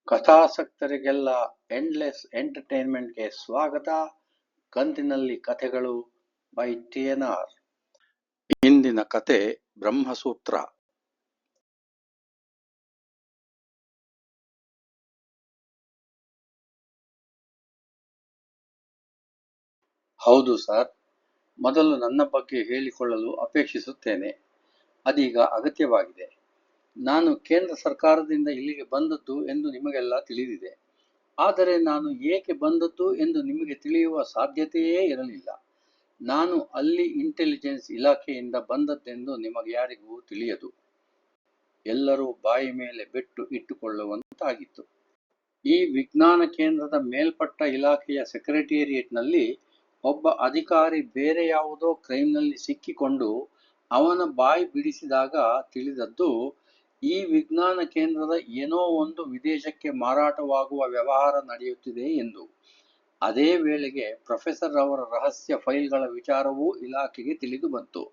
ಕಥಾಸಕ್ತರಿಗೆಲ್ಲ endless ಎಂಟರ್ಟೈನ್ಮೆಂಟ್ಗೆ ಸ್ವಾಗತ. ಕಂತಿನಲ್ಲಿ ಕಥೆಗಳು ಬೈ TNR. ಇಂದಿನ ಕತೆ ಬ್ರಹ್ಮಸೂತ್ರ. ಹೌದು ಸರ್, ಮೊದಲು ನನ್ನ ಬಗ್ಗೆ ಹೇಳಿಕೊಳ್ಳಲು ಅಪೇಕ್ಷಿಸುತ್ತೇನೆ. ಅದೀಗ ಅಗತ್ಯವಾಗಿದೆ. ನಾನು ಕೇಂದ್ರ ಸರ್ಕಾರದಿಂದ ಇಲ್ಲಿಗೆ ಬಂದದ್ದು ಎಂದು ನಿಮಗೆಲ್ಲ ತಿಳಿದಿದೆ. ಆದರೆ ನಾನು ಏಕೆ ಬಂದದ್ದು ಎಂದು ನಿಮಗೆ ತಿಳಿಯುವ ಸಾಧ್ಯತೆಯೇ ಇರಲಿಲ್ಲ. ನಾನು ಅಲ್ಲಿ ಇಂಟೆಲಿಜೆನ್ಸ್ ಇಲಾಖೆಯಿಂದ ಬಂದದ್ದೆಂದು ನಿಮಗೆ ಯಾರಿಗೂ ತಿಳಿಯದು. ಎಲ್ಲರೂ ಬಾಯಿ ಮೇಲೆ ಬೆಟ್ಟು ಇಟ್ಟುಕೊಳ್ಳುವಂತಾಗಿತ್ತು. ಈ ವಿಜ್ಞಾನ ಕೇಂದ್ರದ ಮೇಲ್ಪಟ್ಟ ಇಲಾಖೆಯ ಸೆಕ್ರೆಟೇರಿಯೇಟ್ನಲ್ಲಿ ಒಬ್ಬ ಅಧಿಕಾರಿ ಬೇರೆ ಯಾವುದೋ ಕ್ರೈಮ್ನಲ್ಲಿ ಸಿಕ್ಕಿಕೊಂಡು ಅವನ ಬಾಯಿ ಬಿಡಿಸಿದಾಗ ತಿಳಿದದ್ದು, ಈ ವಿಜ್ಞಾನ ಕೇಂದ್ರದ ಏನೋ ಒಂದು ವಿದೇಶಕ್ಕೆ ಮಾರಾಟವಾಗುವ ವ್ಯವಹಾರ ನಡೆಯುತ್ತಿದೆ ಎಂದು. ಅದೇ ವೇಳೆಗೆ ಪ್ರೊಫೆಸರ್ ಅವರ ರಹಸ್ಯ ಫೈಲ್ಗಳ ವಿಚಾರವೂ ಇಲಾಖೆಗೆ ತಿಳಿದು ಬಂತು.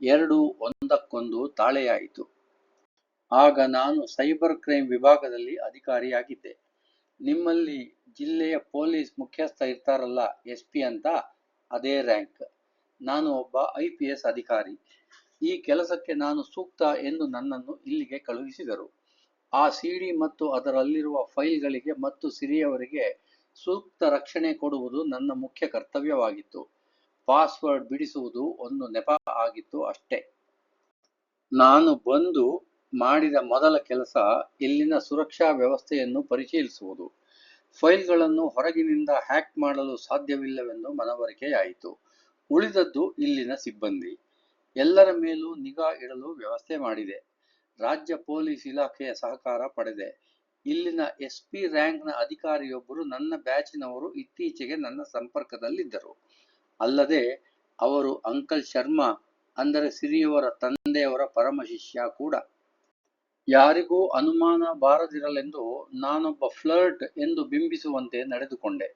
ಎರಡೂ ಒಂದಕ್ಕೊಂದು ತಾಳೆಯಾಯಿತು. ಆಗ ನಾನು ಸೈಬರ್ ಕ್ರೈಮ್ ವಿಭಾಗದಲ್ಲಿ ಅಧಿಕಾರಿಯಾಗಿದ್ದೆ. ನಿಮ್ಮಲ್ಲಿ ಜಿಲ್ಲೆಯ ಪೊಲೀಸ್ ಮುಖ್ಯಸ್ಥ ಇರ್ತಾರಲ್ಲ, SP ಅಂತ, ಅದೇ ರ್ಯಾಂಕ್. ನಾನು ಒಬ್ಬ IPS ಅಧಿಕಾರಿ. ಈ ಕೆಲಸಕ್ಕೆ ನಾನು ಸೂಕ್ತ ಎಂದು ನನ್ನನ್ನು ಇಲ್ಲಿಗೆ ಕಳುಹಿಸಿದರು. ಆ CD ಮತ್ತು ಅದರಲ್ಲಿರುವ ಫೈಲ್ಗಳಿಗೆ ಮತ್ತು ಸಿರಿಯವರಿಗೆ ಸೂಕ್ತ ರಕ್ಷಣೆ ಕೊಡುವುದು ನನ್ನ ಮುಖ್ಯ ಕರ್ತವ್ಯವಾಗಿತ್ತು. ಪಾಸ್ವರ್ಡ್ ಬಿಡಿಸುವುದು ಒಂದು ನೆಪ ಆಗಿತ್ತು ಅಷ್ಟೇ. ನಾನು ಬಂದು ಮಾಡಿದ ಮೊದಲ ಕೆಲಸ ಇಲ್ಲಿನ ಸುರಕ್ಷಾ ವ್ಯವಸ್ಥೆಯನ್ನು ಪರಿಶೀಲಿಸುವುದು. ಫೈಲ್ಗಳನ್ನು ಹೊರಗಿನಿಂದ ಹ್ಯಾಕ್ ಮಾಡಲು ಸಾಧ್ಯವಿಲ್ಲವೆಂದು ಮನವರಿಕೆಯಾಯಿತು. ಉಳಿದದ್ದು ಇಲ್ಲಿನ ಸಿಬ್ಬಂದಿ. ಎಲ್ಲರ ಮೇಲೂ ನಿಗಾ ಇಡಲು ವ್ಯವಸ್ಥೆ ಮಾಡಿದೆ. ರಾಜ್ಯ ಪೊಲೀಸ್ ಇಲಾಖೆಯ ಸಹಕಾರ ಪಡೆದೆ. ಇಲ್ಲಿನ SP ರ್ಯಾಂಕ್ನ ಅಧಿಕಾರಿಯೊಬ್ಬರು ನನ್ನ ಬ್ಯಾಚಿನವರು ಇತ್ತೀಚೆಗೆ ನನ್ನ ಸಂಪರ್ಕದಲ್ಲಿದ್ದರು. ಅಲ್ಲದೆ ಅವರು ಅಂಕಲ್ ಶರ್ಮಾ, ಅಂದರೆ ಸಿರಿಯವರ ತಂದೆಯವರ ಪರಮ ಶಿಷ್ಯ ಕೂಡ. ಯಾರಿಗೂ ಅನುಮಾನ ಬಾರದಿರಲೆಂದು ನಾನೊಬ್ಬ ಫ್ಲರ್ಟ್ ಎಂದು ಬಿಂಬಿಸುವಂತೆ ನಡೆದುಕೊಂಡೆ.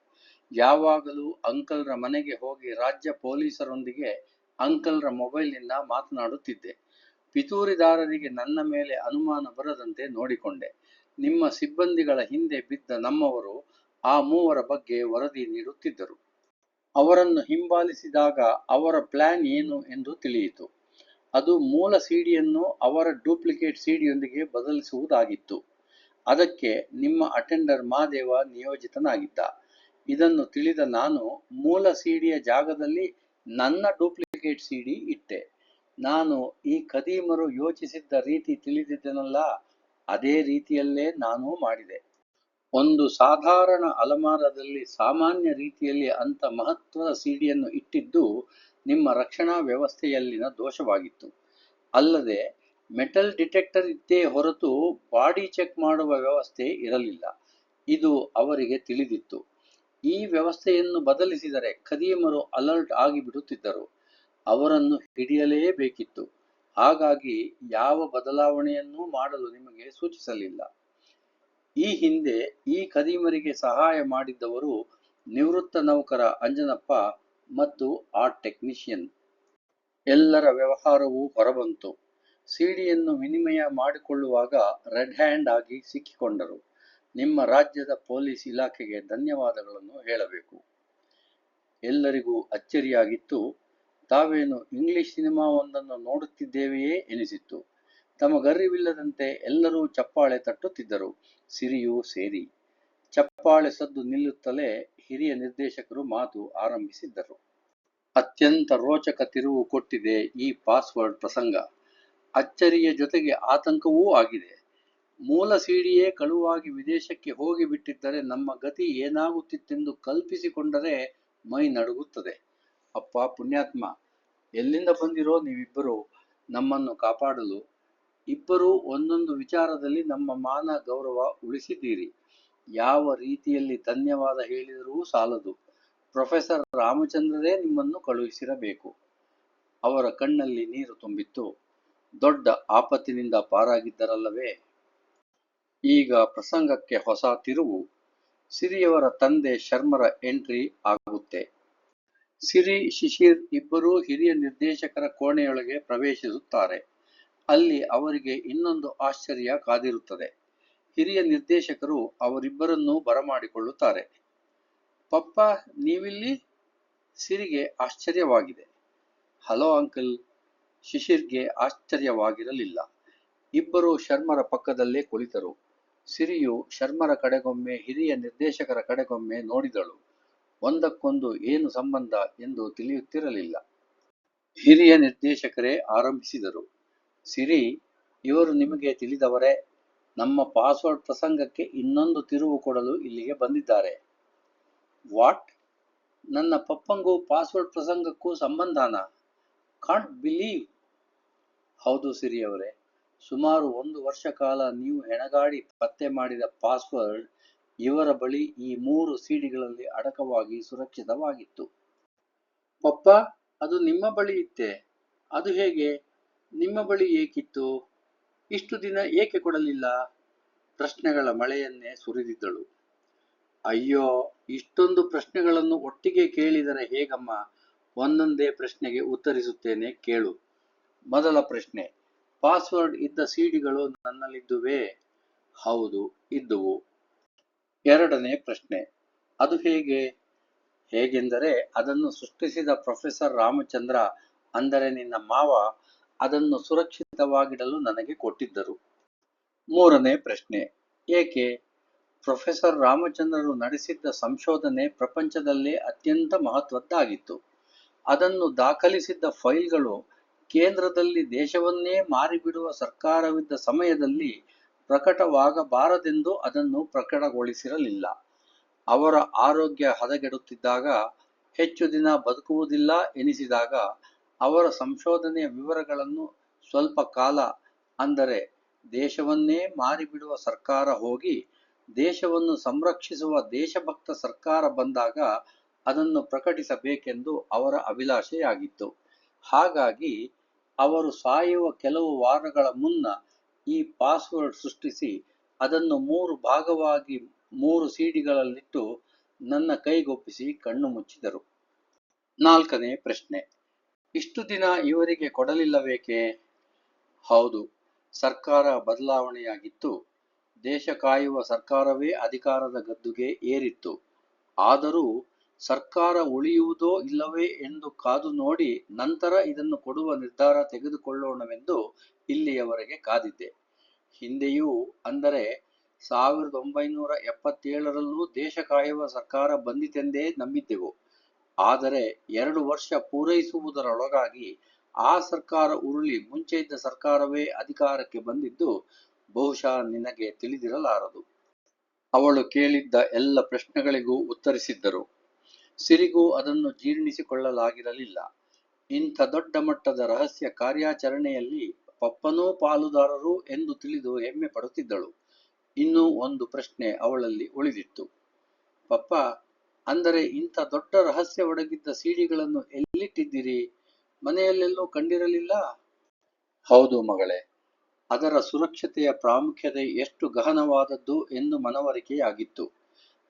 ಯಾವಾಗಲೂ ಅಂಕಲ್ರ ಮನೆಗೆ ಹೋಗಿ ರಾಜ್ಯ ಪೊಲೀಸರೊಂದಿಗೆ ಅಂಕಲ್ರ ಮೊಬೈಲ್ನಿಂದ ಮಾತನಾಡುತ್ತಿದ್ದೆ. ಪಿತೂರಿದಾರರಿಗೆ ನನ್ನ ಮೇಲೆ ಅನುಮಾನ ಬರದಂತೆ ನೋಡಿಕೊಂಡೆ. ನಿಮ್ಮ ಸಿಬ್ಬಂದಿಗಳ ಹಿಂದೆ ಬಿದ್ದ ನಮ್ಮವರು ಆ ಮೂವರ ಬಗ್ಗೆ ವರದಿ ನೀಡುತ್ತಿದ್ದರು. ಅವರನ್ನು ಹಿಂಬಾಲಿಸಿದಾಗ ಅವರ ಪ್ಲಾನ್ ಏನು ಎಂದು ತಿಳಿಯಿತು. ಅದು ಮೂಲ ಸಿಡಿಯನ್ನು ಅವರ ಡೂಪ್ಲಿಕೇಟ್ ಸಿಡಿಯೊಂದಿಗೆ ಬದಲಿಸುವುದಾಗಿತ್ತು. ಅದಕ್ಕೆ ನಿಮ್ಮ ಅಟೆಂಡರ್ ಮಾದೇವ ನಿಯೋಜಿತನಾಗಿದ್ದ. ಇದನ್ನು ತಿಳಿದ ನಾನು ಮೂಲ ಸಿಡಿಯ ಜಾಗದಲ್ಲಿ ನನ್ನ ಡೂಪ್ಲಿಕೇಟ್ ಸಿಡಿ ಇಟ್ಟೆ. ನಾನು ಈ ಖದೀಮರು ಯೋಚಿಸಿದ್ದ ರೀತಿ ತಿಳಿದಿದ್ದೆನಲ್ಲ, ಅದೇ ರೀತಿಯಲ್ಲೇ ನಾನು ಮಾಡಿದೆ. ಒಂದು ಸಾಧಾರಣ ಅಲಮಾರದಲ್ಲಿ ಸಾಮಾನ್ಯ ರೀತಿಯಲ್ಲಿ ಅಂಥ ಮಹತ್ವದ ಸಿಡಿಯನ್ನು ಇಟ್ಟಿದ್ದು ನಿಮ್ಮ ರಕ್ಷಣಾ ವ್ಯವಸ್ಥೆಯಲ್ಲಿನ ದೋಷವಾಗಿತ್ತು. ಅಲ್ಲದೆ ಮೆಟಲ್ ಡಿಟೆಕ್ಟರ್ ಇತ್ತೇ ಹೊರತು ಬಾಡಿ ಚೆಕ್ ಮಾಡುವ ವ್ಯವಸ್ಥೆ ಇರಲಿಲ್ಲ. ಇದು ಅವರಿಗೆ ತಿಳಿದಿತ್ತು. ಈ ವ್ಯವಸ್ಥೆಯನ್ನು ಬದಲಿಸಿದರೆ ಖದೀಮರು ಅಲರ್ಟ್ ಆಗಿಬಿಡುತ್ತಿದ್ದರು. ಅವರನ್ನು ಹಿಡಿಯಲೇಬೇಕಿತ್ತು. ಹಾಗಾಗಿ ಯಾವ ಬದಲಾವಣೆಯನ್ನೂ ಮಾಡಲು ನಿಮಗೆ ಸೂಚಿಸಲಿಲ್ಲ. ಈ ಹಿಂದೆ ಈ ಖದೀಮರಿಗೆ ಸಹಾಯ ಮಾಡಿದ್ದವರು ನಿವೃತ್ತ ನೌಕರ ಅಂಜನಪ್ಪ ಮತ್ತು ಆ ಟೆಕ್ನಿಷಿಯನ್. ಎಲ್ಲರ ವ್ಯವಹಾರವೂ ಹೊರಬಂತು. ಸಿಡಿಯನ್ನು ವಿನಿಮಯ ಮಾಡಿಕೊಳ್ಳುವಾಗ ರೆಡ್ ಹ್ಯಾಂಡ್ ಆಗಿ ಸಿಕ್ಕಿಕೊಂಡರು. ನಿಮ್ಮ ರಾಜ್ಯದ ಪೊಲೀಸ್ ಇಲಾಖೆಗೆ ಧನ್ಯವಾದಗಳನ್ನು ಹೇಳಬೇಕು. ಎಲ್ಲರಿಗೂ ಅಚ್ಚರಿಯಾಗಿತ್ತು. ತಾವೇನು ಇಂಗ್ಲಿಷ್ ಸಿನಿಮಾವೊಂದನ್ನು ನೋಡುತ್ತಿದ್ದೇವೆಯೇ ಎನಿಸಿತ್ತು. ತಮಗರಿವಿಲ್ಲದಂತೆ ಎಲ್ಲರೂ ಚಪ್ಪಾಳೆ ತಟ್ಟುತ್ತಿದ್ದರು, ಸಿರಿಯೂ ಸೇರಿ. ಚಪ್ಪಾಳೆ ಸದ್ದು ನಿಲ್ಲುತ್ತಲೇ ಹಿರಿಯ ನಿರ್ದೇಶಕರು ಮಾತು ಆರಂಭಿಸಿದ್ದರು. ಅತ್ಯಂತ ರೋಚಕ ತಿರುವು ಕೊಟ್ಟಿದೆ ಈ ಪಾಸ್ವರ್ಡ್ ಪ್ರಸಂಗ. ಅಚ್ಚರಿಯ ಜೊತೆಗೆ ಆತಂಕವೂ ಆಗಿದೆ. ಮೂಲ ಸಿಡಿಯೇ ಕಳುವಾಗಿ ವಿದೇಶಕ್ಕೆ ಹೋಗಿಬಿಟ್ಟಿದ್ದರೆ ನಮ್ಮ ಗತಿ ಏನಾಗುತ್ತಿತ್ತೆಂದು ಕಲ್ಪಿಸಿಕೊಂಡರೆ ಮೈ ನಡುಗುತ್ತದೆ. ಅಪ್ಪ ಪುಣ್ಯಾತ್ಮ, ಎಲ್ಲಿಂದ ಬಂದಿರೋ ನೀವಿಬ್ಬರು ನಮ್ಮನ್ನು ಕಾಪಾಡಲು? ಇಬ್ಬರೂ ಒಂದೊಂದು ವಿಚಾರದಲ್ಲಿ ನಮ್ಮ ಮಾನ ಗೌರವ ಉಳಿಸಿದ್ದೀರಿ. ಯಾವ ರೀತಿಯಲ್ಲಿ ಧನ್ಯವಾದ ಹೇಳಿದರೂ ಸಾಲದು. ಪ್ರೊಫೆಸರ್ ರಾಮಚಂದ್ರರೇ ನಿಮ್ಮನ್ನು ಕಳುಹಿಸಿರಬೇಕು. ಅವರ ಕಣ್ಣಲ್ಲಿ ನೀರು ತುಂಬಿತ್ತು. ದೊಡ್ಡ ಆಪತ್ತಿನಿಂದ ಪಾರಾಗಿದ್ದರಲ್ಲವೇ. ಈಗ ಪ್ರಸಂಗಕ್ಕೆ ಹೊಸ ತಿರುವು. ಸಿರಿಯವರ ತಂದೆ ಶರ್ಮರ ಎಂಟ್ರಿ ಆಗುತ್ತೆ. ಸಿರಿ ಶಿಶಿರ್ ಇಬ್ಬರೂ ಹಿರಿಯ ನಿರ್ದೇಶಕರ ಕೋಣೆಯೊಳಗೆ ಪ್ರವೇಶಿಸುತ್ತಾರೆ. ಅಲ್ಲಿ ಅವರಿಗೆ ಇನ್ನೊಂದು ಆಶ್ಚರ್ಯ ಕಾದಿರುತ್ತದೆ. ಹಿರಿಯ ನಿರ್ದೇಶಕರು ಅವರಿಬ್ಬರನ್ನೂ ಬರಮಾಡಿಕೊಳ್ಳುತ್ತಾರೆ. ಪಪ್ಪ, ನೀವಿಲ್ಲಿ? ಸಿರಿಗೆ ಆಶ್ಚರ್ಯವಾಗಿದೆ. Hello uncle. ಶಿಶಿರ್ಗೆ ಆಶ್ಚರ್ಯವಾಗಿರಲಿಲ್ಲ. ಇಬ್ಬರು ಶರ್ಮರ ಪಕ್ಕದಲ್ಲೇ ಕುಳಿತರು. ಸಿರಿಯು ಶರ್ಮರ ಕಡೆಗೊಮ್ಮೆ ಹಿರಿಯ ನಿರ್ದೇಶಕರ ಕಡೆಗೊಮ್ಮೆ ನೋಡಿದಳು. ಒಂದಕ್ಕೊಂದು ಏನು ಸಂಬಂಧ ಎಂದು ತಿಳಿಯುತ್ತಿರಲಿಲ್ಲ. ಹಿರಿಯ ನಿರ್ದೇಶಕರೇ ಆರಂಭಿಸಿದರು. ಸಿರಿ, ಇವರು ನಿಮಗೆ ತಿಳಿದವರೇ. ನಮ್ಮ ಪಾಸ್ವರ್ಡ್ ಪ್ರಸಂಗಕ್ಕೆ ಇನ್ನೊಂದು ತಿರುವು ಕೊಡಲು ಇಲ್ಲಿಗೆ ಬಂದಿದ್ದಾರೆ. ವಾಟ್? ನನ್ನ ಪಪ್ಪಂಗೂ ಪಾಸ್ವರ್ಡ್ ಪ್ರಸಂಗಕ್ಕೂ ಸಂಬಂಧನಾ? Can't believe. ಹೌದು ಸಿರಿಯವರೇ, ಸುಮಾರು 1 ವರ್ಷ ಕಾಲ ನೀವು ಹೆಣಗಾಡಿ ಪತ್ತೆ ಮಾಡಿದ ಪಾಸ್ವರ್ಡ್ ಇವರ ಬಳಿ ಈ 3 ಸಿಡಿಗಳಲ್ಲಿ ಅಡಕವಾಗಿ ಸುರಕ್ಷಿತವಾಗಿತ್ತು. ಪಪ್ಪ, ಅದು ನಿಮ್ಮ ಬಳಿ ಇತ್ತೆ? ಅದು ಹೇಗೆ? ನಿಮ್ಮ ಬಳಿ ಏಕಿತ್ತು? ಇಷ್ಟು ದಿನ ಏಕೆ ಕೊಡಲಿಲ್ಲ? ಪ್ರಶ್ನೆಗಳ ಮಳೆಯನ್ನೇ ಸುರಿದಿದ್ದಳು. ಅಯ್ಯೋ, ಇಷ್ಟೊಂದು ಪ್ರಶ್ನೆಗಳನ್ನು ಒಟ್ಟಿಗೆ ಕೇಳಿದರೆ ಹೇಗಮ್ಮ? ಒಂದೊಂದೇ ಪ್ರಶ್ನೆಗೆ ಉತ್ತರಿಸುತ್ತೇನೆ, ಕೇಳು. ಮೊದಲ ಪ್ರಶ್ನೆ, ಪಾಸ್ವರ್ಡ್ ಇದ್ದ ಸಿಡಿಗಳು ನನ್ನಲ್ಲಿದ್ದುವೇ? ಹೌದು, ಇದ್ದುವು. ಎರಡನೇ ಪ್ರಶ್ನೆ, ಅದು ಹೇಗೆ? ಹೇಗೆಂದರೆ ಅದನ್ನು ಸೃಷ್ಟಿಸಿದ ಪ್ರೊಫೆಸರ್ ರಾಮಚಂದ್ರ, ಅಂದರೆ ನಿನ್ನ ಮಾವ, ಅದನ್ನು ಸುರಕ್ಷಿತವಾಗಿಡಲು ನನಗೆ ಕೊಟ್ಟಿದ್ದರು. ಮೂರನೇ ಪ್ರಶ್ನೆ, ಏಕೆ? ಪ್ರೊಫೆಸರ್ ರಾಮಚಂದ್ರರು ನಡೆಸಿದ್ದ ಸಂಶೋಧನೆ ಪ್ರಪಂಚದಲ್ಲೇ ಅತ್ಯಂತ ಮಹತ್ವದ್ದಾಗಿತ್ತು. ಅದನ್ನು ದಾಖಲಿಸಿದ್ದ ಫೈಲ್ಗಳು ಕೇಂದ್ರದಲ್ಲಿ ದೇಶವನ್ನೇ ಮಾರಿಬಿಡುವ ಸರ್ಕಾರವಿದ್ದ ಸಮಯದಲ್ಲಿ ಪ್ರಕಟವಾಗಬಾರದೆಂದು ಅದನ್ನು ಪ್ರಕಟಗೊಳಿಸಿರಲಿಲ್ಲ. ಅವರ ಆರೋಗ್ಯ ಹದಗೆಡುತ್ತಿದ್ದಾಗ, ಹೆಚ್ಚು ದಿನ ಬದುಕುವುದಿಲ್ಲ ಎನಿಸಿದಾಗ ಅವರ ಸಂಶೋಧನೆಯ ವಿವರಗಳನ್ನು ಸ್ವಲ್ಪ ಕಾಲ, ಅಂದರೆ ದೇಶವನ್ನೇ ಮಾರಿಬಿಡುವ ಸರ್ಕಾರ ಹೋಗಿ ದೇಶವನ್ನು ಸಂರಕ್ಷಿಸುವ ದೇಶಭಕ್ತ ಸರ್ಕಾರ ಬಂದಾಗ ಅದನ್ನು ಪ್ರಕಟಿಸಬೇಕೆಂದು ಅವರ ಅಭಿಲಾಷೆಯಾಗಿತ್ತು. ಹಾಗಾಗಿ ಅವರು ಸಾಯುವ ಕೆಲವು ವಾರಗಳ ಮುನ್ನ ಈ ಪಾಸ್ವರ್ಡ್ ಸೃಷ್ಟಿಸಿ ಅದನ್ನು 3 ಭಾಗವಾಗಿ 3 ಸಿಡಿಗಳಲ್ಲಿಟ್ಟು ನನ್ನ ಕೈಗೊಪ್ಪಿಸಿ ಕಣ್ಣು ಮುಚ್ಚಿದರು. ನಾಲ್ಕನೇ ಪ್ರಶ್ನೆ, ಇಷ್ಟು ದಿನ ಇವರಿಗೆ ಕೊಡಲಿಲ್ಲವೇಕೆ? ಹೌದು, ಸರ್ಕಾರ ಬದಲಾವಣೆಯಾಗಿತ್ತು. ದೇಶ ಕಾಯುವ ಸರ್ಕಾರವೇ ಅಧಿಕಾರದ ಗದ್ದುಗೆ ಏರಿತ್ತು. ಆದರೂ ಸರ್ಕಾರ ಉಳಿಯುವುದೋ ಇಲ್ಲವೇ ಎಂದು ಕಾದು ನೋಡಿ ನಂತರ ಇದನ್ನು ಕೊಡುವ ನಿರ್ಧಾರ ತೆಗೆದುಕೊಳ್ಳೋಣವೆಂದು ಇಲ್ಲಿಯವರೆಗೆ ಕಾದಿದ್ದೆ. ಹಿಂದೆಯೂ, ಅಂದರೆ 1977ರಲ್ಲೂ ದೇಶ ಕಾಯುವ ಸರ್ಕಾರ ಬಂದಿತೆಂದೇ ನಂಬಿದ್ದೆವು. ಆದರೆ 2 ವರ್ಷ ಪೂರೈಸುವುದರೊಳಗಾಗಿ ಆ ಸರ್ಕಾರ ಉರುಳಿ ಮುಂಚೆ ಇದ್ದ ಸರ್ಕಾರವೇ ಅಧಿಕಾರಕ್ಕೆ ಬಂದಿದ್ದು ಬಹುಶಃ ನಿನಗೆ ತಿಳಿದಿರಲಾರದು. ಅವಳು ಕೇಳಿದ್ದ ಎಲ್ಲ ಪ್ರಶ್ನೆಗಳಿಗೂ ಉತ್ತರಿಸಿದ್ದರು. ಸಿರಿಗೂ ಅದನ್ನು ಜೀರ್ಣಿಸಿಕೊಳ್ಳಲಾಗಿರಲಿಲ್ಲ. ಇಂಥ ದೊಡ್ಡ ಮಟ್ಟದ ರಹಸ್ಯ ಕಾರ್ಯಾಚರಣೆಯಲ್ಲಿ ಪಪ್ಪನೂ ಪಾಲುದಾರರು ಎಂದು ತಿಳಿದು ಹೆಮ್ಮೆ ಪಡುತ್ತಿದ್ದಳು. ಇನ್ನೂ ಒಂದು ಪ್ರಶ್ನೆ ಅವಳಲ್ಲಿ ಉಳಿದಿತ್ತು. ಪಪ್ಪ, ಅಂದರೆ ಇಂಥ ದೊಡ್ಡ ರಹಸ್ಯ ಒಡಗಿದ್ದ ಸಿಡಿಗಳನ್ನು ಎಲ್ಲಿಟ್ಟಿದ್ದೀರಿ? ಮನೆಯಲ್ಲೆಲ್ಲೂ ಕಂಡಿರಲಿಲ್ಲ? ಹೌದು ಮಗಳೇ, ಅದರ ಸುರಕ್ಷತೆಯ ಪ್ರಾಮುಖ್ಯತೆ ಎಷ್ಟು ಗಹನವಾದದ್ದು ಎಂದು ಮನವರಿಕೆಯಾಗಿತ್ತು.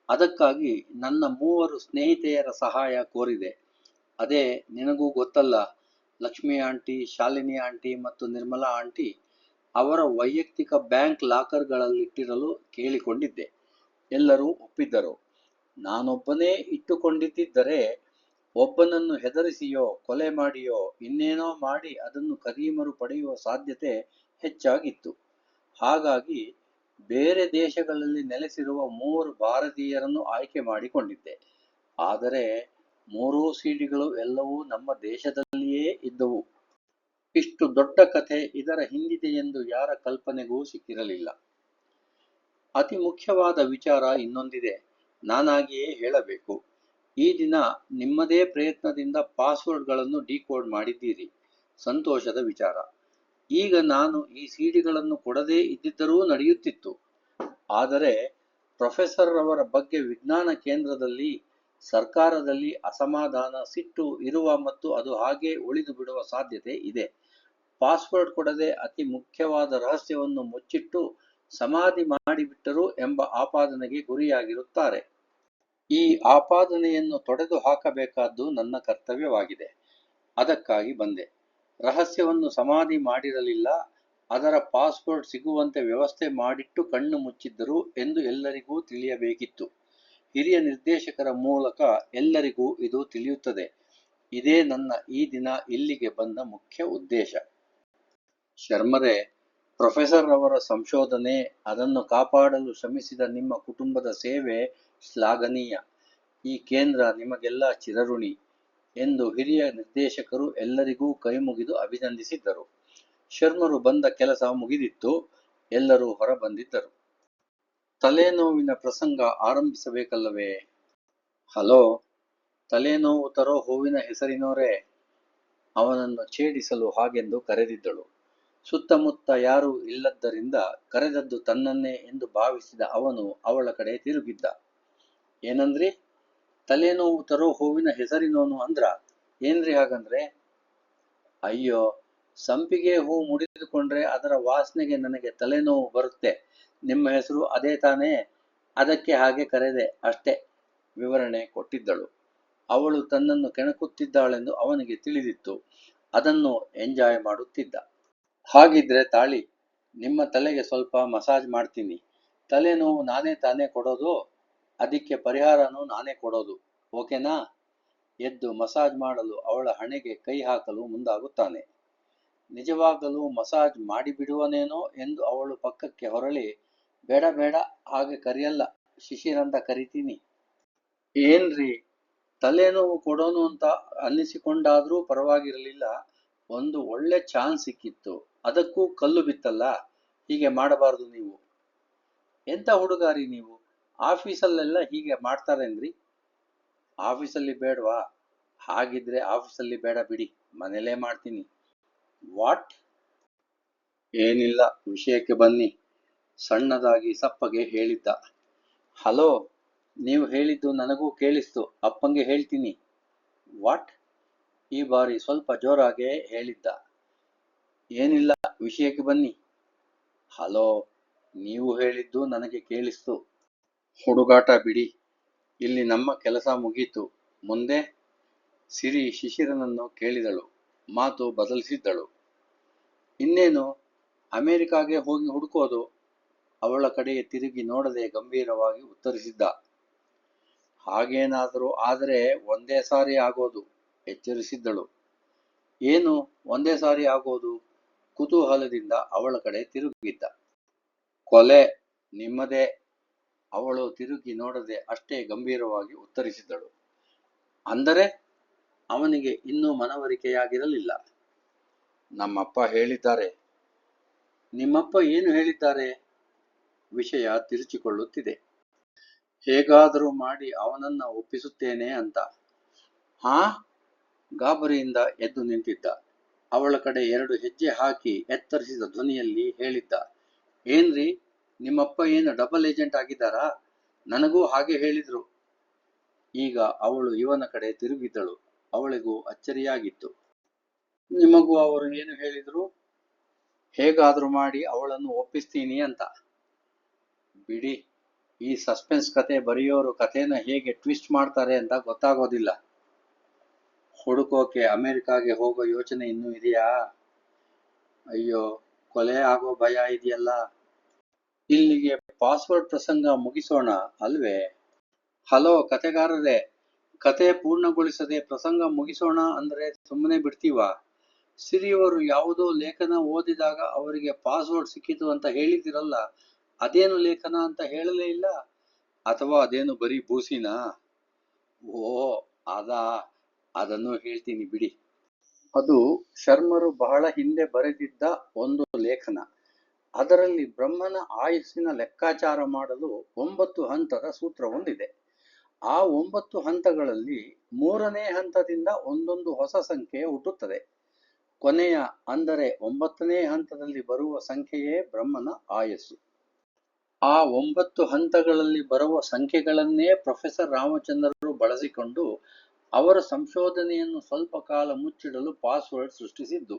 ಅದಕ್ಕಾಗಿ ನನ್ನ 3 ಸ್ನೇಹಿತೆಯರ ಸಹಾಯ ಕೋರಿದೆ. ಅದೇ ನಿನಗೂ ಗೊತ್ತಲ್ಲ, ಲಕ್ಷ್ಮಿ ಆಂಟಿ, ಶಾಲಿನಿ ಆಂಟಿ ಮತ್ತು ನಿರ್ಮಲಾ ಆಂಟಿ. ಅವರ ವೈಯಕ್ತಿಕ ಬ್ಯಾಂಕ್ ಲಾಕರ್ಗಳಲ್ಲಿಟ್ಟಿರಲು ಕೇಳಿಕೊಂಡಿದ್ದೆ. ಎಲ್ಲರೂ ಒಪ್ಪಿದ್ದರು. ನಾನೊಬ್ಬನೇ ಇಟ್ಟುಕೊಂಡಿದ್ದರೆ ಒಬ್ಬನನ್ನು ಹೆದರಿಸಿಯೋ ಕೊಲೆ ಮಾಡಿಯೋ ಇನ್ನೇನೋ ಮಾಡಿ ಅದನ್ನು ಕದೀಮರು ಪಡೆಯುವ ಸಾಧ್ಯತೆ ಹೆಚ್ಚಾಗಿತ್ತು. ಹಾಗಾಗಿ ಬೇರೆ ದೇಶಗಳಲ್ಲಿ ನೆಲೆಸಿರುವ 3 ಭಾರತೀಯರನ್ನು ಆಯ್ಕೆ ಮಾಡಿಕೊಂಡಿದ್ದೆ. ಆದರೆ 3 ಸಿಡಿಗಳು ಎಲ್ಲವೂ ನಮ್ಮ ದೇಶದಲ್ಲಿಯೇ ಇದ್ದವು. ಇಷ್ಟು ದೊಡ್ಡ ಕಥೆ ಇದರ ಹಿಂದಿದೆ ಎಂದು ಯಾರ ಕಲ್ಪನೆಗೂ ಸಿಕ್ಕಿರಲಿಲ್ಲ. ಅತಿ ಮುಖ್ಯವಾದ ವಿಚಾರ ಇನ್ನೊಂದಿದೆ, ನಾನಾಗಿಯೇ ಹೇಳಬೇಕು. ಈ ದಿನ ನಿಮ್ಮದೇ ಪ್ರಯತ್ನದಿಂದ ಪಾಸ್ವರ್ಡ್ಗಳನ್ನು ಡಿಕೋಡ್ ಮಾಡಿದ್ದೀರಿ, ಸಂತೋಷದ ವಿಚಾರ. ಈಗ ನಾನು ಈ ಸಿಡಿಗಳನ್ನು ಕೊಡದೇ ಇದ್ದಿದ್ದರೂ ನಡೆಯುತ್ತಿತ್ತು. ಆದರೆ ಪ್ರೊಫೆಸರ್ ರವರ ಬಗ್ಗೆ ವಿಜ್ಞಾನ ಕೇಂದ್ರದಲ್ಲಿ, ಸರ್ಕಾರದಲ್ಲಿ ಅಸಮಾಧಾನ, ಸಿಟ್ಟು ಇರುವ ಮತ್ತು ಅದು ಹಾಗೆ ಉಳಿದು ಬಿಡುವ ಸಾಧ್ಯತೆ ಇದೆ. ಪಾಸ್ವರ್ಡ್ ಕೊಡದೆ ಅತಿ ಮುಖ್ಯವಾದ ರಹಸ್ಯವನ್ನು ಮುಚ್ಚಿಟ್ಟು ಸಮಾಧಿ ಮಾಡಿಬಿಟ್ಟರು ಎಂಬ ಆಪಾದನೆಗೆ ಗುರಿಯಾಗಿರುತ್ತಾರೆ. ಈ ಆಪಾದನೆಯನ್ನು ತೊಡೆದು ಹಾಕಬೇಕಾದ್ದು ನನ್ನ ಕರ್ತವ್ಯವಾಗಿದೆ. ಅದಕ್ಕಾಗಿ ಬಂದೆ. ರಹಸ್ಯವನ್ನು ಸಮಾಧಿ ಮಾಡಿರಲಿಲ್ಲ, ಅದರ ಪಾಸ್ವರ್ಡ್ ಸಿಗುವಂತೆ ವ್ಯವಸ್ಥೆ ಮಾಡಿಟ್ಟು ಕಣ್ಣು ಮುಚ್ಚಿದ್ದರು ಎಂದು ಎಲ್ಲರಿಗೂ ತಿಳಿಯಬೇಕಿತ್ತು. ಹಿರಿಯ ನಿರ್ದೇಶಕರ ಮೂಲಕ ಎಲ್ಲರಿಗೂ ಇದು ತಿಳಿಯುತ್ತದೆ. ಇದೇ ನನ್ನ ಈ ದಿನ ಇಲ್ಲಿಗೆ ಬಂದ ಮುಖ್ಯ ಉದ್ದೇಶ. ಶರ್ಮರೇ, ಪ್ರೊಫೆಸರ್ ಅವರ ಸಂಶೋಧನೆ, ಅದನ್ನು ಕಾಪಾಡಲು ಶ್ರಮಿಸಿದ ನಿಮ್ಮ ಕುಟುಂಬದ ಸೇವೆ ಶ್ಲಾಘನೀಯ. ಈ ಕೇಂದ್ರ ನಿಮಗೆಲ್ಲ ಚಿರಋಣಿ ಎಂದು ಹಿರಿಯ ನಿರ್ದೇಶಕರು ಎಲ್ಲರಿಗೂ ಕೈಮುಗಿದು ಅಭಿನಂದಿಸಿದ್ದರು. ಶರ್ಮರು ಬಂದ ಕೆಲಸ ಮುಗಿದಿತ್ತು. ಎಲ್ಲರೂ ಹೊರ ಬಂದಿದ್ದರು. ತಲೆನೋವಿನ ಪ್ರಸಂಗ ಆರಂಭಿಸಬೇಕಲ್ಲವೇ? ಹಲೋ, ತಲೆನೋವು ತರೋ ಹೂವಿನ ಹೆಸರಿನೋರೇ, ಅವನನ್ನು ಛೇಡಿಸಲು ಹಾಗೆಂದು ಕರೆದಿದ್ದಳು. ಸುತ್ತಮುತ್ತ ಯಾರೂ ಇಲ್ಲದ್ದರಿಂದ ಕರೆದದ್ದು ತನ್ನನ್ನೇ ಎಂದು ಭಾವಿಸಿದ ಅವನು ಅವಳ ಕಡೆ ತಿರುಗಿದ್ದ. ಏನಂದ್ರಿ? ತಲೆನೋವು ತರೋ ಹೂವಿನ ಹೆಸರಿನೋನು ಅಂದ್ರ? ಏನ್ರಿ ಹಾಗಂದ್ರೆ? ಅಯ್ಯೋ, ಸಂಪಿಗೆ ಹೂ ಮುಡಿದುಕೊಂಡ್ರೆ ಅದರ ವಾಸನೆಗೆ ನನಗೆ ತಲೆನೋವು ಬರುತ್ತೆ. ನಿಮ್ಮ ಹೆಸರು ಅದೇ ತಾನೇ? ಅದಕ್ಕೆ ಹಾಗೆ ಕರೆದೆ ಅಷ್ಟೇ, ವಿವರಣೆ ಕೊಟ್ಟಿದ್ದಳು. ಅವಳು ತನ್ನನ್ನು ಕೆಣಕುತ್ತಿದ್ದಾಳೆಂದು ಅವನಿಗೆ ತಿಳಿದಿತ್ತು. ಅದನ್ನು ಎಂಜಾಯ್ ಮಾಡುತ್ತಿದ್ದ. ಹಾಗಿದ್ರೆ ತಾಳಿ, ನಿಮ್ಮ ತಲೆಗೆ ಸ್ವಲ್ಪ ಮಸಾಜ್ ಮಾಡ್ತೀನಿ. ತಲೆನೋವು ನಾನೇ ತಾನೇ ಕೊಡೋದು, ಅದಕ್ಕೆ ಪರಿಹಾರನೂ ನಾನೇ ಕೊಡೋದು, ಓಕೆನಾ? ಎದ್ದು ಮಸಾಜ್ ಮಾಡಲು ಅವಳ ಹಣೆಗೆ ಕೈ ಹಾಕಲು ಮುಂದಾಗುತ್ತಾನೆ. ನಿಜವಾಗಲೂ ಮಸಾಜ್ ಮಾಡಿಬಿಡುವನೇನೋ ಎಂದು ಅವಳು ಪಕ್ಕಕ್ಕೆ ಹೊರಳಿ, ಬೇಡ ಬೇಡ, ಹಾಗೆ ಕರೆಯಲ್ಲ, ಶಿಶಿರಂತ ಕರಿತೀನಿ. ಏನ್ರಿ, ತಲೆನೋವು ಕೊಡೋನು ಅಂತ ಅನ್ನಿಸಿಕೊಂಡಾದ್ರೂ ಪರವಾಗಿರಲಿಲ್ಲ. ಒಂದು ಒಳ್ಳೆ ಚಾನ್ಸ್ ಸಿಕ್ಕಿತ್ತು, ಅದಕ್ಕೂ ಕಲ್ಲು ಬಿತ್ತಲ್ಲ. ಹೀಗೆ ಮಾಡಬಾರದು ನೀವು. ಎಂತ ಹುಡುಗಾರಿ ನೀವು? ಆಫೀಸಲ್ಲೆಲ್ಲ ಹೀಗೆ ಮಾಡ್ತಾರೇನ್ರಿ? ಆಫೀಸಲ್ಲಿ ಬೇಡವಾ? ಹಾಗಿದ್ರೆ ಆಫೀಸಲ್ಲಿ ಬೇಡ ಬಿಡಿ, ಮನೇಲೇ ಮಾಡ್ತೀನಿ. ವಾಟ್? ಏನಿಲ್ಲ, ವಿಷಯಕ್ಕೆ ಬನ್ನಿ, ಸಣ್ಣದಾಗಿ ಸಪ್ಪಗೆ ಹೇಳಿದ್ದ. ಹಲೋ, ನೀವು ಹೇಳಿದ್ದು ನನಗೂ ಕೇಳಿಸ್ತು, ಅಪ್ಪಂಗೆ ಹೇಳ್ತೀನಿ. ವಾಟ್? ಈ ಬಾರಿ ಸ್ವಲ್ಪ ಜೋರಾಗೆ ಹೇಳಿದ್ದ. ಏನಿಲ್ಲ, ವಿಷಯಕ್ಕೆ ಬನ್ನಿ. ಹಲೋ, ನೀವು ಹೇಳಿದ್ದು ನನಗೆ ಕೇಳಿಸ್ತು. ಹುಡುಗಾಟ ಬಿಡಿ, ಇಲ್ಲಿ ನಮ್ಮ ಕೆಲಸ ಮುಗೀತು. ಮುಂದೆ? ಸಿರಿ ಶಿಶಿರನನ್ನು ಕೇಳಿದಳು. ಮಾತು ಬದಲಿಸಿದ್ದಳು. ಇನ್ನೇನು, ಅಮೆರಿಕಾಗೆ ಹೋಗಿ ಹುಡುಕೋದು. ಅವಳ ಕಡೆಗೆ ತಿರುಗಿ ನೋಡದೆ ಗಂಭೀರವಾಗಿ ಉತ್ತರಿಸಿದ್ದ. ಹಾಗೇನಾದರೂ ಆದರೆ ಒಂದೇ ಸಾರಿ ಆಗೋದು, ಎಚ್ಚರಿಸಿದ್ದಳು. ಏನು ಒಂದೇ ಸಾರಿ ಆಗೋದು? ಕುತೂಹಲದಿಂದ ಅವಳ ಕಡೆ ತಿರುಗಿದ್ದ. ಕೊಲೆ ನಿಮ್ಮದೇ. ಅವಳು ತಿರುಗಿ ನೋಡದೆ ಅಷ್ಟೇ ಗಂಭೀರವಾಗಿ ಉತ್ತರಿಸಿದ್ದಳು. ಅಂದರೆ? ಅವನಿಗೆ ಇನ್ನೂ ಮನವರಿಕೆಯಾಗಿರಲಿಲ್ಲ. ನಮ್ಮಪ್ಪ ಹೇಳಿದ್ದಾರೆ. ನಿಮ್ಮಪ್ಪ ಏನು ಹೇಳಿದ್ದಾರೆ? ವಿಷಯ ತಿರುಚಿಕೊಳ್ಳುತ್ತಿದೆ. ಹೇಗಾದರೂ ಮಾಡಿ ಅವನನ್ನ ಒಪ್ಪಿಸುತ್ತೇನೆ ಅಂತ. ಹಾ? ಗಾಬರಿಯಿಂದ ಎದ್ದು ನಿಂತಿದ್ದ. ಅವಳ ಕಡೆ 2 ಹೆಜ್ಜೆ ಹಾಕಿ ಎತ್ತರಿಸಿದ ಧ್ವನಿಯಲ್ಲಿ ಹೇಳಿದ್ದ. ಏನ್ರಿ, ನಿಮ್ಮಪ್ಪ ಏನು ಡಬಲ್ ಏಜೆಂಟ್ ಆಗಿದ್ದಾರಾ? ನನಗೂ ಹಾಗೆ ಹೇಳಿದ್ರು. ಈಗ ಅವಳು ಇವನ ಕಡೆ ತಿರುಗಿದ್ದಳು. ಅವಳಿಗೂ ಅಚ್ಚರಿಯಾಗಿತ್ತು. ನಿಮಗೂ ಅವರು ಏನು ಹೇಳಿದ್ರು? ಹೇಗಾದ್ರೂ ಮಾಡಿ ಅವಳನ್ನು ಒಪ್ಪಿಸ್ತೀನಿ ಅಂತ. ಬಿಡಿ, ಈ ಸಸ್ಪೆನ್ಸ್ ಕತೆ ಬರೆಯೋರು ಕಥೆನ ಹೇಗೆ ಟ್ವಿಸ್ಟ್ ಮಾಡ್ತಾರೆ ಅಂತ ಗೊತ್ತಾಗೋದಿಲ್ಲ. ಹುಡುಕೋಕೆ ಅಮೆರಿಕಾಗೆ ಹೋಗೋ ಯೋಚನೆ ಇನ್ನೂ ಇದೆಯಾ? ಅಯ್ಯೋ, ಕೊಲೆ ಆಗೋ ಭಯ ಇದೆಯಲ್ಲ. ಇಲ್ಲಿಗೆ ಪಾಸ್ವರ್ಡ್ ಪ್ರಸಂಗ ಮುಗಿಸೋಣ ಅಲ್ವೇ? ಹಲೋ ಕತೆಗಾರರೇ, ಕತೆ ಪೂರ್ಣಗೊಳಿಸದೆ ಪ್ರಸಂಗ ಮುಗಿಸೋಣ ಅಂದ್ರೆ ಸುಮ್ಮನೆ ಬಿಡ್ತೀವಾ? ಸಿರಿಯವರು ಯಾವುದೋ ಲೇಖನ ಓದಿದಾಗ ಅವರಿಗೆ ಪಾಸ್ವರ್ಡ್ ಸಿಕ್ಕಿತು ಅಂತ ಹೇಳಿದಿರಲ್ಲ, ಅದೇನು ಲೇಖನ ಅಂತ ಹೇಳಲೇ ಇಲ್ಲ? ಅಥವಾ ಅದೇನು ಬರೀ ಬೂಸಿನಾ? ಓ, ಅದನ್ನು ಹೇಳ್ತೀನಿ ಬಿಡಿ. ಅದು ಶರ್ಮರು ಬಹಳ ಹಿಂದೆ ಬರೆದಿದ್ದ ಒಂದು ಲೇಖನ. ಅದರಲ್ಲಿ ಬ್ರಹ್ಮನ ಆಯುಸ್ಸಿನ ಲೆಕ್ಕಾಚಾರ ಮಾಡಲು 9 ಹಂತದ ಸೂತ್ರವೊಂದಿದೆ. ಆ 9 ಹಂತಗಳಲ್ಲಿ 3ನೇ ಹಂತದಿಂದ ಒಂದೊಂದು ಹೊಸ ಸಂಖ್ಯೆ ಹುಟ್ಟುತ್ತದೆ. ಕೊನೆಯ ಅಂದರೆ 9ನೇ ಹಂತದಲ್ಲಿ ಬರುವ ಸಂಖ್ಯೆಯೇ ಬ್ರಹ್ಮನ ಆಯಸ್ಸು. ಆ 9 ಹಂತಗಳಲ್ಲಿ ಬರುವ ಸಂಖ್ಯೆಗಳನ್ನೇ ಪ್ರೊಫೆಸರ್ ರಾಮಚಂದ್ರರು ಬಳಸಿಕೊಂಡು ಅವರ ಸಂಶೋಧನೆಯನ್ನು ಸ್ವಲ್ಪ ಕಾಲ ಮುಚ್ಚಿಡಲು ಪಾಸ್ವರ್ಡ್ ಸೃಷ್ಟಿಸಿದ್ದು.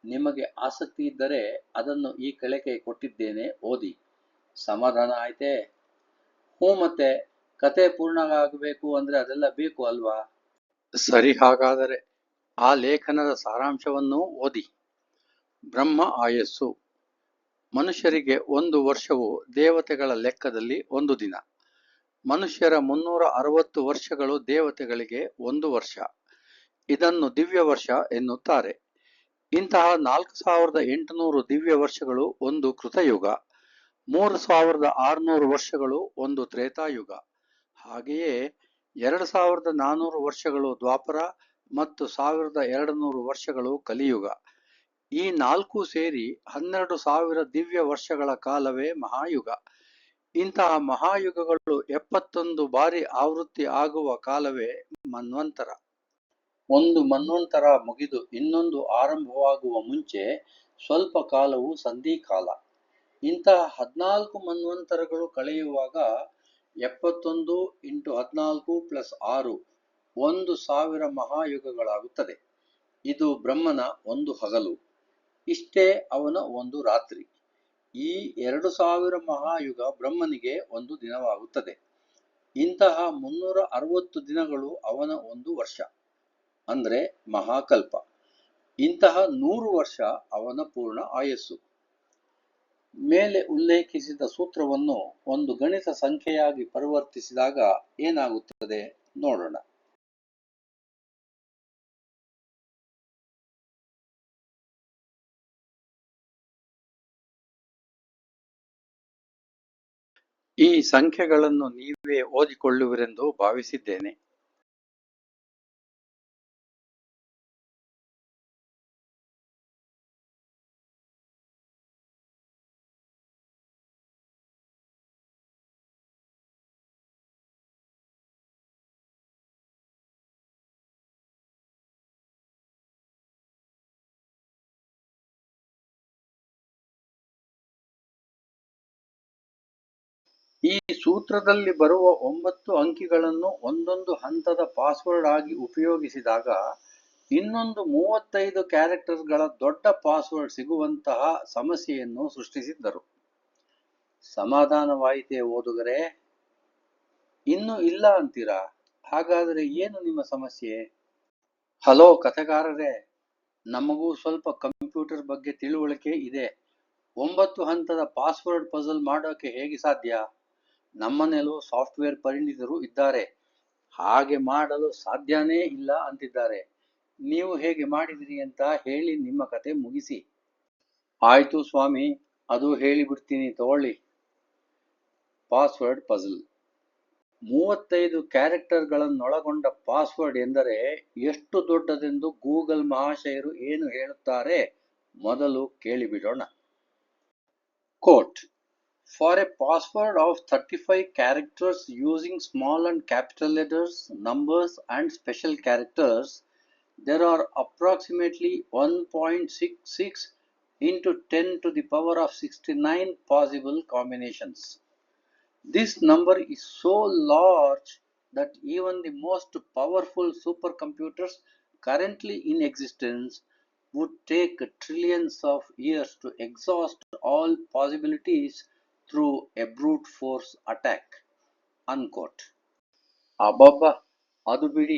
ನಿಮಗೆ ಆಸಕ್ತಿ ಇದ್ದರೆ ಅದನ್ನು ಈ ಕೆಳಗೆ ಕೊಟ್ಟಿದ್ದೇನೆ, ಓದಿ. ಸಮಾಧಾನ ಆಯ್ತೇ? ಹ್ಞೂ, ಮತ್ತೆ ಕತೆ ಪೂರ್ಣ ಆಗಬೇಕು ಅಂದ್ರೆ ಅದೆಲ್ಲ ಬೇಕು ಅಲ್ವಾ? ಸರಿ, ಹಾಗಾದರೆ ಆ ಲೇಖನದ ಸಾರಾಂಶವನ್ನು ಓದಿ. ಬ್ರಹ್ಮ ಆಯಸ್ಸು ಮನುಷ್ಯರಿಗೆ ಒಂದು ವರ್ಷವು ದೇವತೆಗಳ ಲೆಕ್ಕದಲ್ಲಿ ಒಂದು ದಿನ. ಮನುಷ್ಯರ 360 ವರ್ಷಗಳು ದೇವತೆಗಳಿಗೆ ಒಂದು ವರ್ಷ. ಇದನ್ನು ದಿವ್ಯ ವರ್ಷ ಎನ್ನುತ್ತಾರೆ. ಇಂತಹ 4800 ದಿವ್ಯ ವರ್ಷಗಳು ಒಂದು ಕೃತಯುಗ, 3600 ವರ್ಷಗಳು ಒಂದು ತ್ರೇತಾಯುಗ, ಹಾಗೆಯೇ 2400 ವರ್ಷಗಳು ದ್ವಾಪರ ಮತ್ತು 1200 ವರ್ಷಗಳು ಕಲಿಯುಗ. ಈ ನಾಲ್ಕು ಸೇರಿ 12,000 ದಿವ್ಯ ವರ್ಷಗಳ ಕಾಲವೇ ಮಹಾಯುಗ. ಇಂತಹ ಮಹಾಯುಗಗಳು 71 ಬಾರಿ ಆವೃತ್ತಿ ಆಗುವ ಕಾಲವೇ ಮನ್ವಂತರ. ಒಂದು ಮನ್ವಂತರ ಮುಗಿದು ಇನ್ನೊಂದು ಆರಂಭವಾಗುವ ಮುಂಚೆ ಸ್ವಲ್ಪ ಕಾಲವು ಸಂಧಿಕಾಲ. ಇಂತಹ 14 ಮನ್ವಂತರಗಳು ಕಳೆಯುವಾಗ 71 × 14 + 6 1,000 ಮಹಾಯುಗಗಳಾಗುತ್ತದೆ. ಇದು ಬ್ರಹ್ಮನ ಒಂದು ಹಗಲು, ಇಷ್ಟೇ ಅವನ ಒಂದು ರಾತ್ರಿ. ಈ 2,000 ಮಹಾಯುಗ ಬ್ರಹ್ಮನಿಗೆ ಒಂದು ದಿನವಾಗುತ್ತದೆ. ಇಂತಹ 360 ದಿನಗಳು ಅವನ ಒಂದು ವರ್ಷ, ಅಂದ್ರೆ ಮಹಾಕಲ್ಪ. ಇಂತಹ 100 ವರ್ಷ ಅವನ ಪೂರ್ಣ ಆಯಸ್ಸು. ಮೇಲೆ ಉಲ್ಲೇಖಿಸಿದ ಸೂತ್ರವನ್ನು ಒಂದು ಗಣಿತ ಸಂಖ್ಯೆಯಾಗಿ ಪರಿವರ್ತಿಸಿದಾಗ ಏನಾಗುತ್ತದೆ ನೋಡೋಣ. ಈ ಸಂಖ್ಯೆಗಳನ್ನು ನೀವೇ ಓದಿಕೊಳ್ಳುವಿರೆಂದು ಭಾವಿಸಿದ್ದೇನೆ. ಈ ಸೂತ್ರದಲ್ಲಿ ಬರುವ 9 ಅಂಕಿಗಳನ್ನು ಒಂದೊಂದು ಹಂತದ ಪಾಸ್ವರ್ಡ್ ಆಗಿ ಉಪಯೋಗಿಸಿದಾಗ ಇನ್ನೊಂದು 35 ಕ್ಯಾರೆಕ್ಟರ್ಗಳ ದೊಡ್ಡ ಪಾಸ್ವರ್ಡ್ ಸಿಗುವಂತಹ ಸಮಸ್ಯೆಯನ್ನು ಸೃಷ್ಟಿಸಿದ್ದರು. ಸಮಾಧಾನವಾಯಿತೇ ಓದುಗರೇ? ಇನ್ನೂ ಇಲ್ಲ ಅಂತೀರಾ? ಹಾಗಾದರೆ ಏನು ನಿಮ್ಮ ಸಮಸ್ಯೆ? ಹಲೋ ಕಥೆಗಾರರೇ, ನಮಗೂ ಸ್ವಲ್ಪ ಕಂಪ್ಯೂಟರ್ ಬಗ್ಗೆ ತಿಳುವಳಿಕೆ ಇದೆ. 9 ಹಂತದ ಪಾಸ್ವರ್ಡ್ ಪಜಲ್ ಮಾಡೋಕೆ ಹೇಗೆ ಸಾಧ್ಯ? ನಮ್ಮನೆಲ್ಲೂ ಸಾಫ್ಟ್ವೇರ್ ಪರಿಣಿತರು ಇದ್ದಾರೆ. ಹಾಗೆ ಮಾಡಲು ಸಾಧ್ಯನೇ ಇಲ್ಲ ಅಂತಿದ್ದಾರೆ. ನೀವು ಹೇಗೆ ಮಾಡಿದಿರಿ ಅಂತ ಹೇಳಿ ನಿಮ್ಮ ಕತೆ ಮುಗಿಸಿ. ಆಯ್ತು ಸ್ವಾಮಿ, ಅದು ಹೇಳಿಬಿಡ್ತೀನಿ ತಗೊಳ್ಳಿ. ಪಾಸ್ವರ್ಡ್ ಪಜಲ್ 35 ಕ್ಯಾರೆಕ್ಟರ್ಗಳನ್ನೊಳಗೊಂಡ ಪಾಸ್ವರ್ಡ್ ಎಂದರೆ ಎಷ್ಟು ದೊಡ್ಡದೆಂದು ಗೂಗಲ್ ಮಹಾಶಯರು ಏನು ಹೇಳುತ್ತಾರೆ ಮೊದಲು ಕೇಳಿಬಿಡೋಣ. Quote: For a password of 35 characters using small and capital letters, numbers and special characters, there are approximately 1.66 into 10 to the power of 69 possible combinations. This number is so large that even the most powerful supercomputers currently in existence would take trillions of years to exhaust all possibilities through a brute force attack. Unquote. ಅಬ್ಬಬ್ಬ, ಅದು ಬಿಡಿ,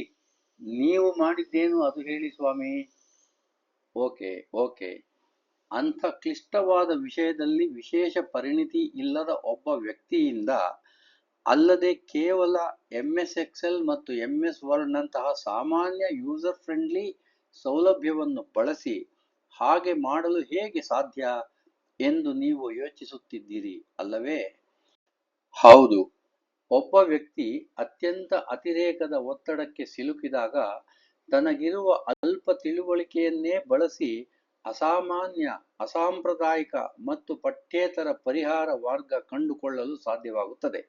ನೀವು ಮಾಡಿದ್ದೇನು ಅದು ಹೇಳಿ ಸ್ವಾಮಿ. Okay, ಅಂಥ ಕ್ಲಿಷ್ಟವಾದ ವಿಷಯದಲ್ಲಿ ವಿಶೇಷ ಪರಿಣಿತಿ ಇಲ್ಲದ ಒಬ್ಬ ವ್ಯಕ್ತಿಯಿಂದ ಅಲ್ಲದೆ ಕೇವಲ MS ಎಕ್ಸೆಲ್ ಮತ್ತು MS ವರ್ಡ್ ನಂತಹ ಸಾಮಾನ್ಯ ಯೂಸರ್ ಫ್ರೆಂಡ್ಲಿ ಸೌಲಭ್ಯವನ್ನು ಬಳಸಿ ಹಾಗೆ ಮಾಡಲು ಹೇಗೆ ಸಾಧ್ಯ ಎಂದು ನೀವು ಯೋಚಿಸುತ್ತಿದ್ದೀರಿ ಅಲ್ಲವೇ? ಹೌದು, ಒಬ್ಬ ವ್ಯಕ್ತಿ ಅತ್ಯಂತ ಅತಿರೇಕದ ಒತ್ತಡಕ್ಕೆ ಸಿಲುಕಿದಾಗ ತನಗಿರುವ ಅಲ್ಪ ತಿಳುವಳಿಕೆಯನ್ನೇ ಬಳಸಿ ಅಸಾಮಾನ್ಯ, ಅಸಾಂಪ್ರದಾಯಿಕ ಮತ್ತು ಪಠ್ಯೇತರ ಪರಿಹಾರ ಮಾರ್ಗ ಕಂಡುಕೊಳ್ಳಲು ಸಾಧ್ಯವಾಗುತ್ತದೆ.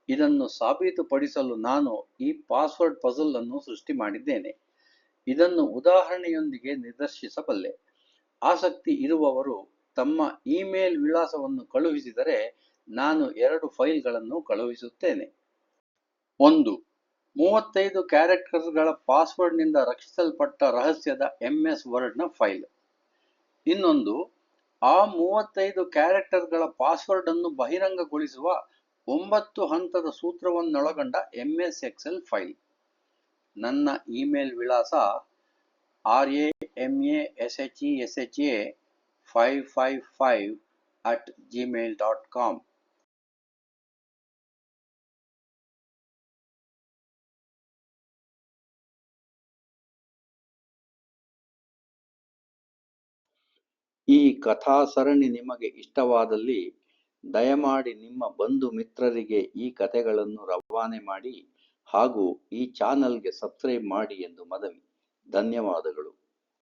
ಇದನ್ನು ಸಾಬೀತುಪಡಿಸಲು ನಾನು ಈ ಪಾಸ್ವರ್ಡ್ ಪಜಲ್ ಅನ್ನು ಸೃಷ್ಟಿ ಮಾಡಿದ್ದೇನೆ. ಇದನ್ನು ಉದಾಹರಣೆಯೊಂದಿಗೆ ನಿದರ್ಶಿಸಬಲ್ಲೆ. ಆಸಕ್ತಿ ಇರುವವರು ತಮ್ಮ ಇಮೇಲ್ ವಿಳಾಸವನ್ನು ಕಳುಹಿಸಿದರೆ ನಾನು 2 ಫೈಲ್ಗಳನ್ನು ಕಳುಹಿಸುತ್ತೇನೆ. ಒಂದು 35 ಕ್ಯಾರೆಕ್ಟರ್ಗಳ ಪಾಸ್ವರ್ಡ್ನಿಂದ ರಕ್ಷಿಸಲ್ಪಟ್ಟ ರಹಸ್ಯದ MS ವರ್ಡ್ನ ಫೈಲ್. ಇನ್ನೊಂದು ಆ 35 ಕ್ಯಾರೆಕ್ಟರ್ಗಳ ಪಾಸ್ವರ್ಡ್ ಅನ್ನು ಬಹಿರಂಗಗೊಳಿಸುವ 9 ಹಂತದ ಸೂತ್ರವನ್ನೊಳಗೊಂಡ MS ಎಕ್ಸೆಲ್ ಫೈಲ್. ನನ್ನ ಇಮೇಲ್ ವಿಳಾಸ RAMASHESHA555 @gmail.com. ಈ ಕಥಾ ಸರಣಿ ನಿಮಗೆ ಇಷ್ಟವಾದಲ್ಲಿ ದಯಮಾಡಿ ನಿಮ್ಮ ಬಂಧು ಮಿತ್ರರಿಗೆ ಈ ಕಥೆಗಳನ್ನು ರವಾನೆ ಮಾಡಿ ಹಾಗೂ ಈ ಚಾನಲ್ಗೆ ಸಬ್ಸ್ಕ್ರೈಬ್ ಮಾಡಿ ಎಂದು ಮನವಿ. ಧನ್ಯವಾದಗಳು.